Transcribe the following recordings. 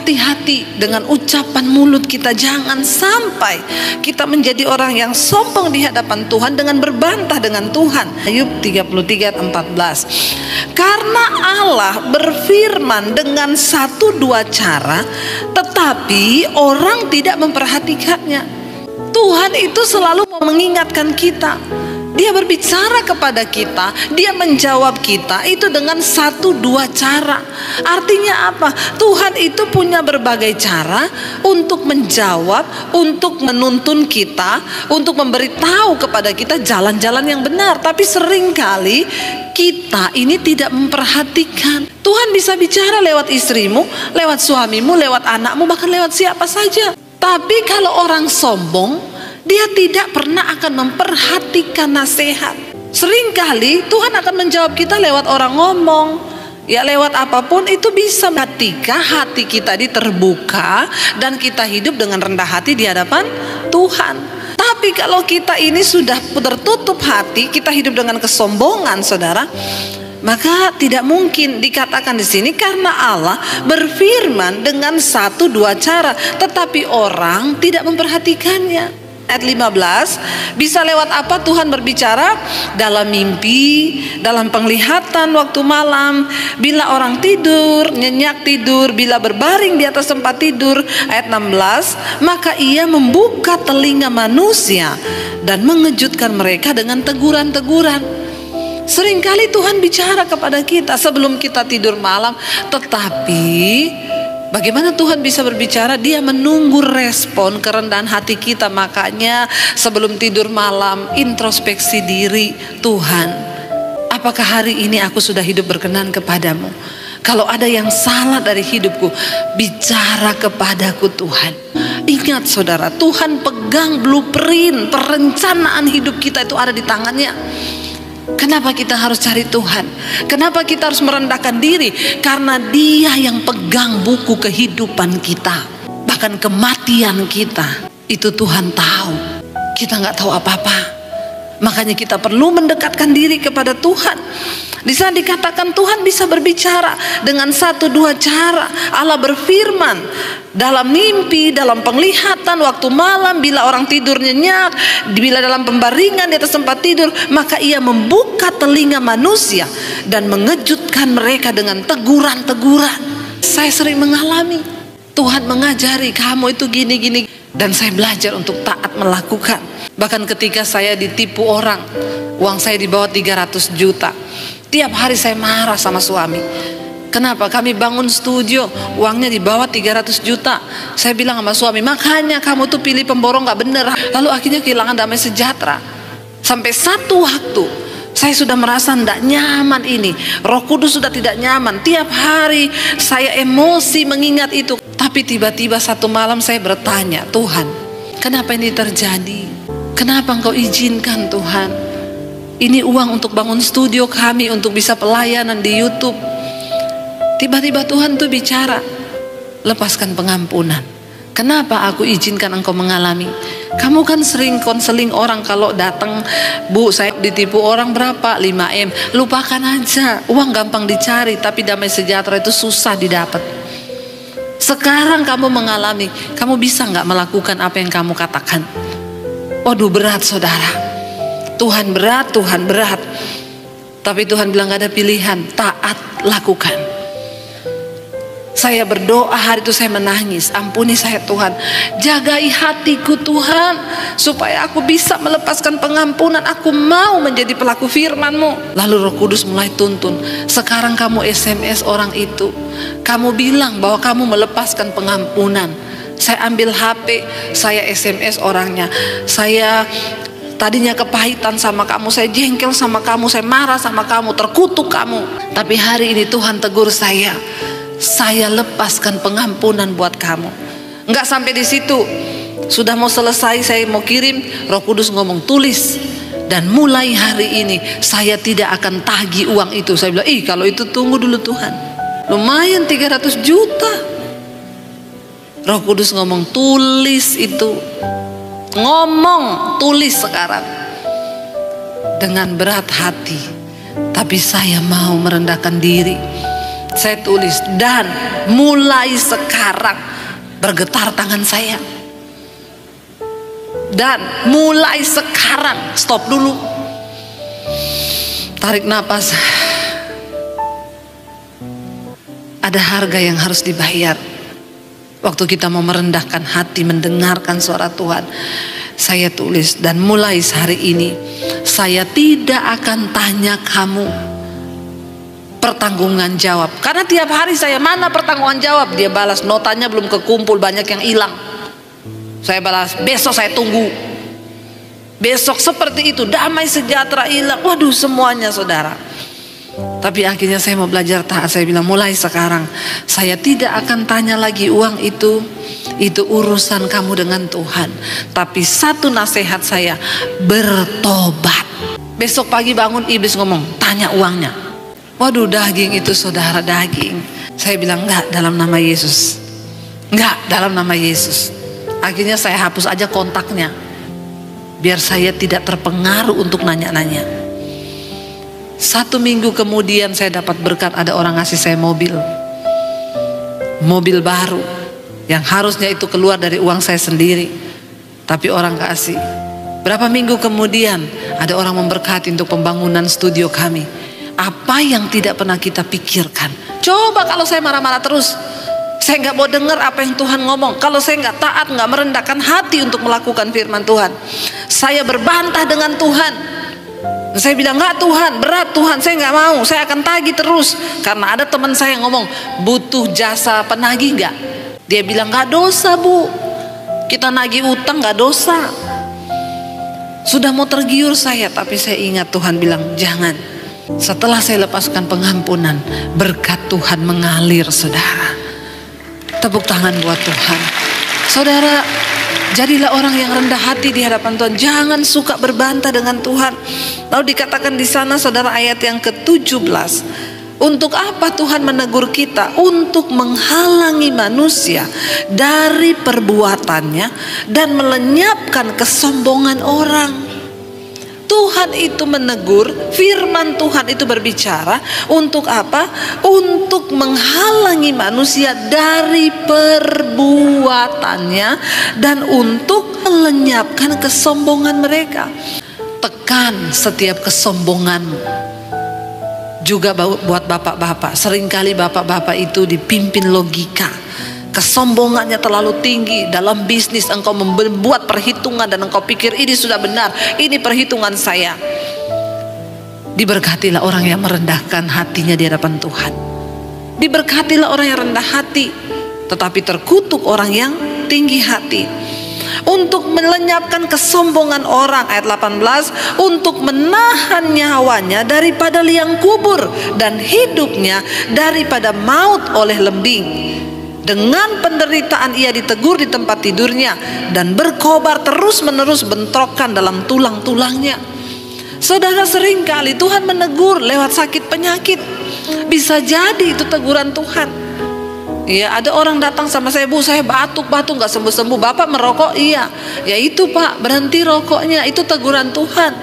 hati-hati dengan ucapan mulut kita. Jangan sampai kita menjadi orang yang sombong di hadapan Tuhan dengan berbantah dengan Tuhan. Ayub 33:14. Karena Allah berfirman dengan 1-2 cara, tetapi orang tidak memperhatikannya. Tuhan itu selalu mengingatkan kita. Dia berbicara kepada kita, dia menjawab kita itu dengan 1-2 cara. Artinya apa? Tuhan itu punya berbagai cara untuk menjawab, untuk menuntun kita, untuk memberitahu kepada kita jalan-jalan yang benar. Tapi seringkali kita ini tidak memperhatikan. Tuhan bisa bicara lewat istrimu, lewat suamimu, lewat anakmu, bahkan lewat siapa saja. Tapi kalau orang sombong, dia tidak pernah akan memperhatikan nasihat. Seringkali Tuhan akan menjawab kita lewat orang ngomong, ya lewat apapun itu bisa. Ketika hati kita terbuka dan kita hidup dengan rendah hati di hadapan Tuhan. Tapi kalau kita ini sudah tertutup hati, kita hidup dengan kesombongan, saudara, maka tidak mungkin dikatakan di sini karena Allah berfirman dengan 1-2 cara, tetapi orang tidak memperhatikannya. Ayat 15, bisa lewat apa Tuhan berbicara? Dalam mimpi, dalam penglihatan waktu malam, bila orang tidur, nyenyak tidur, bila berbaring di atas tempat tidur. Ayat 16, maka ia membuka telinga manusia dan mengejutkan mereka dengan teguran-teguran. Seringkali Tuhan bicara kepada kita sebelum kita tidur malam, tetapi bagaimana Tuhan bisa berbicara? Dia menunggu respon kerendahan hati kita. Makanya sebelum tidur malam, introspeksi diri. Tuhan, apakah hari ini aku sudah hidup berkenan kepadamu? Kalau ada yang salah dari hidupku, bicara kepadaku Tuhan. Ingat saudara, Tuhan pegang blueprint, perencanaan hidup kita itu ada di tangannya. Kenapa kita harus cari Tuhan? Kenapa kita harus merendahkan diri? Karena Dia yang pegang buku kehidupan kita. Bahkan kematian kita, itu Tuhan tahu. Kita nggak tahu apa-apa. Makanya kita perlu mendekatkan diri kepada Tuhan. Di sana dikatakan Tuhan bisa berbicara dengan 1-2 cara. Allah berfirman dalam mimpi, dalam penglihatan, waktu malam, bila orang tidur nyenyak, bila dalam pembaringan di atas tempat tidur, maka ia membuka telinga manusia dan mengejutkan mereka dengan teguran-teguran. Saya sering mengalami Tuhan mengajari kamu itu gini-gini, dan saya belajar untuk taat melakukan. Bahkan ketika saya ditipu orang, uang saya di bawah 300 juta. Tiap hari saya marah sama suami. Kenapa? Kami bangun studio, uangnya di bawah 300 juta. Saya bilang sama suami, makanya kamu tuh pilih pemborong gak bener. Lalu akhirnya kehilangan damai sejahtera. Sampai satu waktu saya sudah merasa tidak nyaman ini. Roh Kudus sudah tidak nyaman. Tiap hari saya emosi mengingat itu. Tapi tiba-tiba satu malam saya bertanya, Tuhan, kenapa ini terjadi? Kenapa Engkau izinkan Tuhan? Ini uang untuk bangun studio kami, untuk bisa pelayanan di YouTube. Tiba-tiba Tuhan tuh bicara, lepaskan pengampunan. Kenapa aku izinkan engkau mengalami? Kamu kan sering konseling orang kalau datang, Bu saya ditipu orang berapa? 5M. Lupakan aja, uang gampang dicari, tapi damai sejahtera itu susah didapat. Sekarang kamu mengalami, kamu bisa nggak melakukan apa yang kamu katakan? Waduh, berat saudara. Tuhan berat, Tuhan berat. Tapi Tuhan bilang gak ada pilihan, taat lakukan. Saya berdoa hari itu, saya menangis, ampuni saya Tuhan, jagai hatiku Tuhan, supaya aku bisa melepaskan pengampunan. Aku mau menjadi pelaku firman-Mu. Lalu Roh Kudus mulai tuntun, sekarang kamu SMS orang itu, kamu bilang bahwa kamu melepaskan pengampunan. Saya ambil HP, saya SMS orangnya. Saya tadinya kepahitan sama kamu, saya jengkel sama kamu, saya marah sama kamu, terkutuk kamu. Tapi hari ini Tuhan tegur saya lepaskan pengampunan buat kamu. Enggak sampai di situ, sudah mau selesai, saya mau kirim, Roh Kudus ngomong, tulis. Dan mulai hari ini saya tidak akan tagih uang itu. Saya bilang, kalau itu tunggu dulu Tuhan, lumayan 300 juta. Roh Kudus ngomong, tulis itu. Ngomong, tulis sekarang. Dengan berat hati, tapi saya mau merendahkan diri. Saya tulis, dan mulai sekarang bergetar tangan saya. Dan mulai sekarang, stop dulu. Tarik napas. Ada harga yang harus dibayar. Waktu kita mau merendahkan hati, mendengarkan suara Tuhan. Saya tulis, dan mulai hari ini saya tidak akan tanya kamu pertanggungan jawab. Karena tiap hari saya, mana pertanggungan jawab? Dia balas, notanya belum kekumpul, banyak yang hilang. Saya balas, besok saya tunggu. Besok seperti itu, damai sejahtera hilang. Waduh, semuanya saudara. Tapi akhirnya saya mau belajar taat. Saya bilang, mulai sekarang saya tidak akan tanya lagi uang itu urusan kamu dengan Tuhan. Tapi satu nasihat saya, bertobat. Besok pagi bangun, iblis ngomong, tanya uangnya. Waduh, daging itu saudara, daging. Saya bilang, enggak, dalam nama Yesus. Enggak, dalam nama Yesus. Akhirnya saya hapus aja kontaknya, biar saya tidak terpengaruh untuk nanya-nanya. 1 minggu kemudian saya dapat berkat, ada orang ngasih saya mobil baru yang harusnya itu keluar dari uang saya sendiri, tapi orang kasih. Berapa minggu kemudian ada orang memberkati untuk pembangunan studio kami. Apa yang tidak pernah kita pikirkan. Coba kalau saya marah-marah terus, saya nggak mau dengar apa yang Tuhan ngomong. Kalau saya nggak taat, nggak merendahkan hati untuk melakukan firman Tuhan, saya berbantah dengan Tuhan. Saya bilang, nggak Tuhan, berat Tuhan, saya nggak mau, saya akan tagih terus. Karena ada teman saya yang ngomong, butuh jasa penagih nggak? Dia bilang, nggak dosa bu, kita nagih utang nggak dosa. Sudah mau tergiur saya, tapi saya ingat Tuhan bilang, jangan. Setelah saya lepaskan pengampunan, berkat Tuhan mengalir saudara. Tepuk tangan buat Tuhan. Saudara, jadilah orang yang rendah hati di hadapan Tuhan. Jangan suka berbantah dengan Tuhan. Lalu dikatakan di sana saudara, ayat yang ke-17, untuk apa Tuhan menegur kita? Untuk menghalangi manusia dari perbuatannya dan melenyapkan kesombongan orang. Tuhan itu menegur, firman Tuhan itu berbicara untuk apa? Untuk menghalangi manusia dari perbuatannya dan untuk melenyapkan kesombongan mereka. Tekan setiap kesombonganmu. Juga buat bapak-bapak, seringkali bapak-bapak itu dipimpin logika. Kesombongannya terlalu tinggi. Dalam bisnis engkau membuat perhitungan dan engkau pikir ini sudah benar, ini perhitungan saya. Diberkatilah orang yang merendahkan hatinya di hadapan Tuhan. Diberkatilah orang yang rendah hati, tetapi terkutuk orang yang tinggi hati. Untuk melenyapkan kesombongan orang, ayat 18, untuk menahan nyawanya daripada liang kubur dan hidupnya daripada maut oleh lembing. Dengan penderitaan ia ditegur di tempat tidurnya dan berkobar terus-menerus bentrokan dalam tulang-tulangnya. Saudara, seringkali Tuhan menegur lewat sakit penyakit. Bisa jadi itu teguran Tuhan. Ya, ada orang datang sama saya, bu, saya batuk-batuk nggak sembuh-sembuh. Bapak merokok? Iya. Ya itu pak, berhenti rokoknya. Itu teguran Tuhan.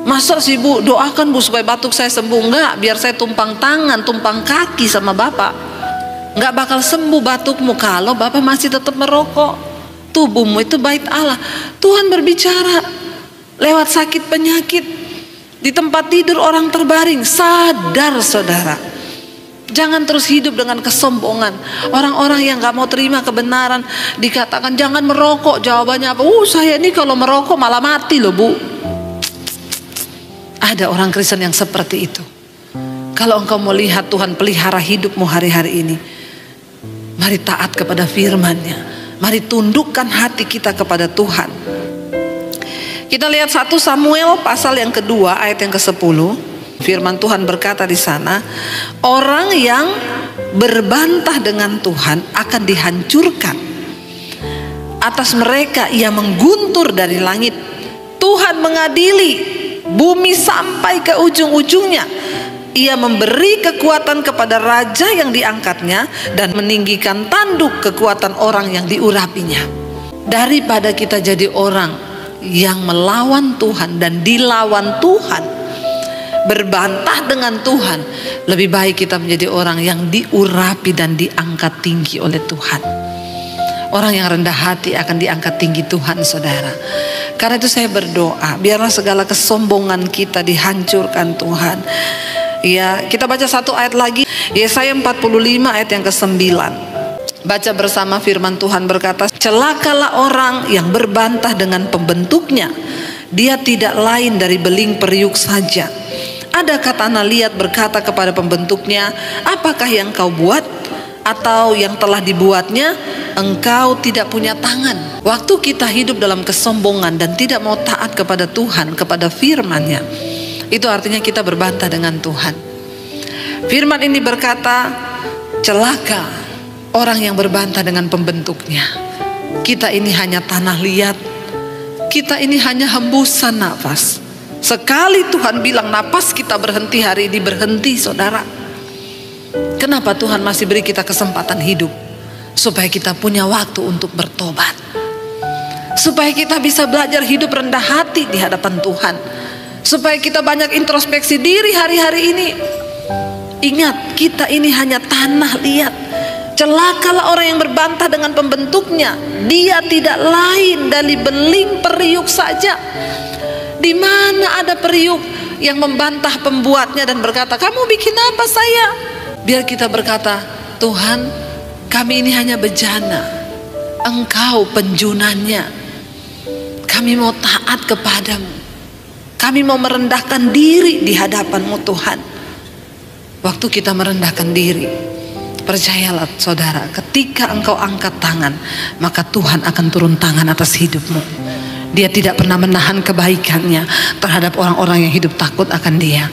Masa sih bu, doakan bu supaya batuk saya sembuh? Enggak, biar saya tumpang tangan, tumpang kaki sama bapak. Nggak bakal sembuh batukmu kalau bapak masih tetap merokok. Tubuhmu itu bait Allah. Tuhan berbicara lewat sakit penyakit. Di tempat tidur orang terbaring. Sadar saudara, jangan terus hidup dengan kesombongan. Orang-orang yang gak mau terima kebenaran dikatakan jangan merokok. Jawabannya apa? Saya ini kalau merokok malah mati loh bu. Ada orang Kristen yang seperti itu. Kalau engkau mau lihat Tuhan pelihara hidupmu hari-hari ini, mari taat kepada firman-Nya. Mari tundukkan hati kita kepada Tuhan. Kita lihat 1 Samuel pasal yang kedua ayat yang ke-10. Firman Tuhan berkata di sana, orang yang berbantah dengan Tuhan akan dihancurkan. Atas mereka ia mengguntur dari langit. Tuhan mengadili bumi sampai ke ujung-ujungnya. Ia memberi kekuatan kepada raja yang diangkatnya dan meninggikan tanduk kekuatan orang yang diurapinya. Daripada kita jadi orang yang melawan Tuhan dan dilawan Tuhan, berbantah dengan Tuhan, lebih baik kita menjadi orang yang diurapi dan diangkat tinggi oleh Tuhan. Orang yang rendah hati akan diangkat tinggi Tuhan, saudara. Karena itu saya berdoa, biarlah segala kesombongan kita dihancurkan Tuhan. Ya, kita baca satu ayat lagi, Yesaya 45 ayat yang ke-9. Baca bersama, firman Tuhan berkata, celakalah orang yang berbantah dengan pembentuknya. Dia tidak lain dari beling periuk saja. Adakah tanah liat berkata kepada pembentuknya, apakah yang kau buat? Atau yang telah dibuatnya, engkau tidak punya tangan. Waktu kita hidup dalam kesombongan dan tidak mau taat kepada Tuhan, kepada firman-Nya, itu artinya kita berbantah dengan Tuhan. Firman ini berkata, celaka orang yang berbantah dengan pembentuknya. Kita ini hanya tanah liat, kita ini hanya hembusan nafas. Sekali Tuhan bilang napas kita berhenti hari ini, berhenti, saudara. Kenapa Tuhan masih beri kita kesempatan hidup? Supaya kita punya waktu untuk bertobat, supaya kita bisa belajar hidup rendah hati di hadapan Tuhan, supaya kita banyak introspeksi diri hari-hari ini. Ingat, kita ini hanya tanah liat. Celakalah orang yang berbantah dengan pembentuknya. Dia tidak lain dari beling periuk saja. Di mana ada periuk yang membantah pembuatnya dan berkata, kamu bikin apa saya? Biar kita berkata, Tuhan, kami ini hanya bejana, Engkau penjunannya. Kami mau taat kepadamu. Kami mau merendahkan diri di hadapan-Mu, Tuhan. Waktu kita merendahkan diri, percayalah saudara, ketika engkau angkat tangan, maka Tuhan akan turun tangan atas hidupmu. Dia tidak pernah menahan kebaikannya terhadap orang-orang yang hidup takut akan Dia.